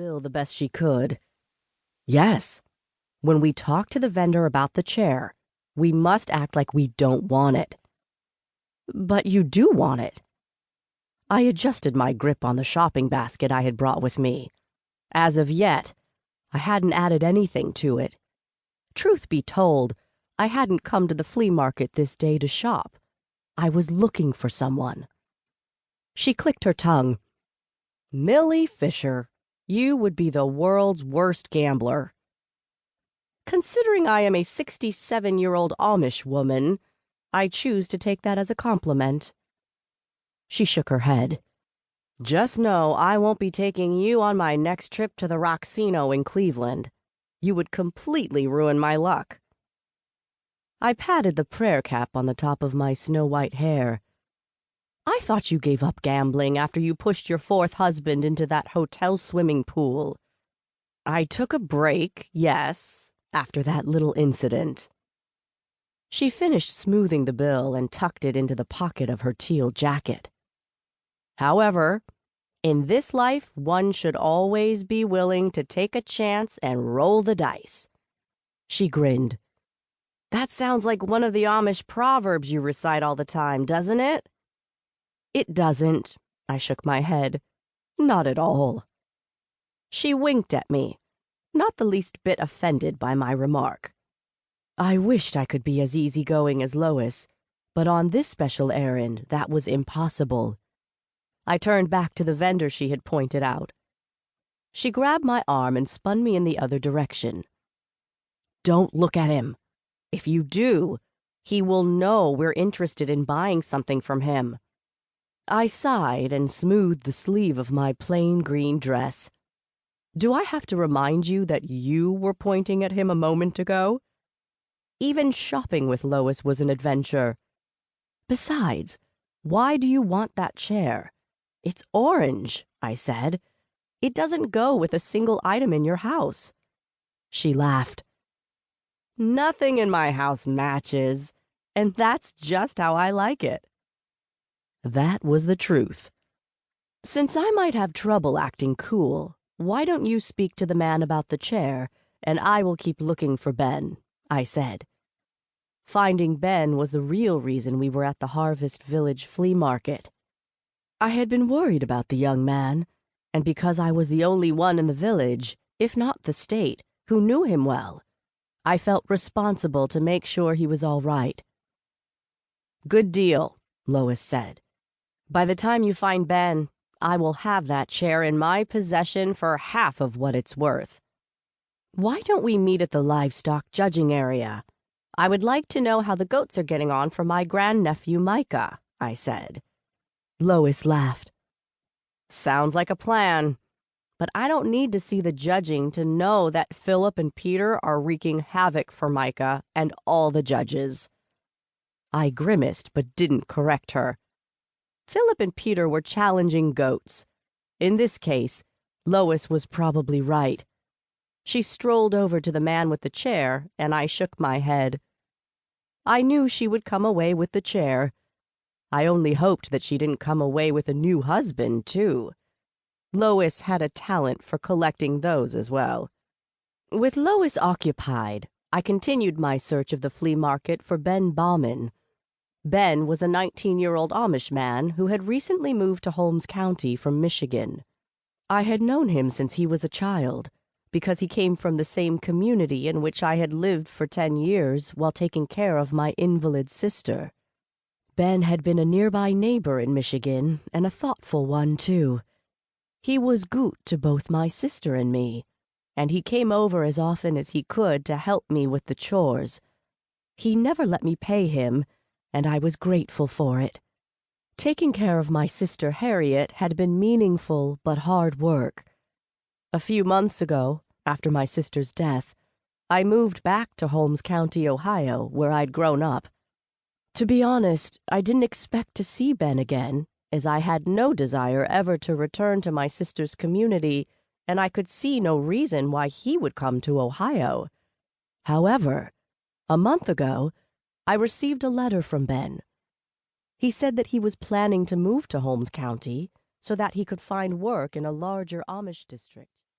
bill the best she could. Yes, when we talk to the vendor about the chair, we must act like we don't want it. But you do want it. I adjusted my grip on the shopping basket I had brought with me. As of yet, I hadn't added anything to it. Truth be told, I hadn't come to the flea market this day to shop. I was looking for someone. She clicked her tongue. Millie Fisher, you would be the world's worst gambler. Considering I am a 67-year-old Amish woman, I choose to take that as a compliment. She shook her head. Just know I won't be taking you on my next trip to the Roxino in Cleveland. You would completely ruin my luck. I patted the prayer cap on the top of my snow-white hair. I thought you gave up gambling after you pushed your fourth husband into that hotel swimming pool. I took a break, yes, after that little incident. She finished smoothing the bill and tucked it into the pocket of her teal jacket. However, in this life, one should always be willing to take a chance and roll the dice. She grinned. That sounds like one of the Amish proverbs you recite all the time, doesn't it? It doesn't, I shook my head. Not at all. She winked at me, not the least bit offended by my remark. I wished I could be as easygoing as Lois, but on this special errand, that was impossible. I turned back to the vendor she had pointed out. She grabbed my arm and spun me in the other direction. Don't look at him. If you do, he will know we're interested in buying something from him. I sighed and smoothed the sleeve of my plain green dress. Do I have to remind you that you were pointing at him a moment ago? Even shopping with Lois was an adventure. Besides, why do you want that chair? It's orange, I said. It doesn't go with a single item in your house. She laughed. Nothing in my house matches, and that's just how I like it. That was the truth. Since I might have trouble acting cool, why don't you speak to the man about the chair, and I will keep looking for Ben, I said. Finding Ben was the real reason we were at the Harvest Village flea market. I had been worried about the young man, and because I was the only one in the village, if not the state, who knew him well, I felt responsible to make sure he was all right. Good deal, Lois said. By the time you find Ben, I will have that chair in my possession for half of what it's worth. Why don't we meet at the livestock judging area? I would like to know how the goats are getting on for my grandnephew Micah, I said. Lois laughed. Sounds like a plan. But I don't need to see the judging to know that Philip and Peter are wreaking havoc for Micah and all the judges. I grimaced but didn't correct her. Philip and Peter were challenging goats. In this case, Lois was probably right. She strolled over to the man with the chair, and I shook my head. I knew she would come away with the chair. I only hoped that she didn't come away with a new husband, too. Lois had a talent for collecting those as well. With Lois occupied, I continued my search of the flea market for Ben Baughman. Ben was a 19-year-old Amish man who had recently moved to Holmes County from Michigan. I had known him since he was a child, because he came from the same community in which I had lived for 10 years while taking care of my invalid sister. Ben had been a nearby neighbor in Michigan, and a thoughtful one, too. He was goot to both my sister and me, and he came over as often as he could to help me with the chores. He never let me pay him, and I was grateful for it. Taking care of my sister Harriet had been meaningful but hard work. A few months ago, after my sister's death, I moved back to Holmes County, Ohio, where I'd grown up. To be honest, I didn't expect to see Ben again, as I had no desire ever to return to my sister's community, and I could see no reason why he would come to Ohio. However, a month ago, I received a letter from Ben. He said that he was planning to move to Holmes County so that he could find work in a larger Amish district.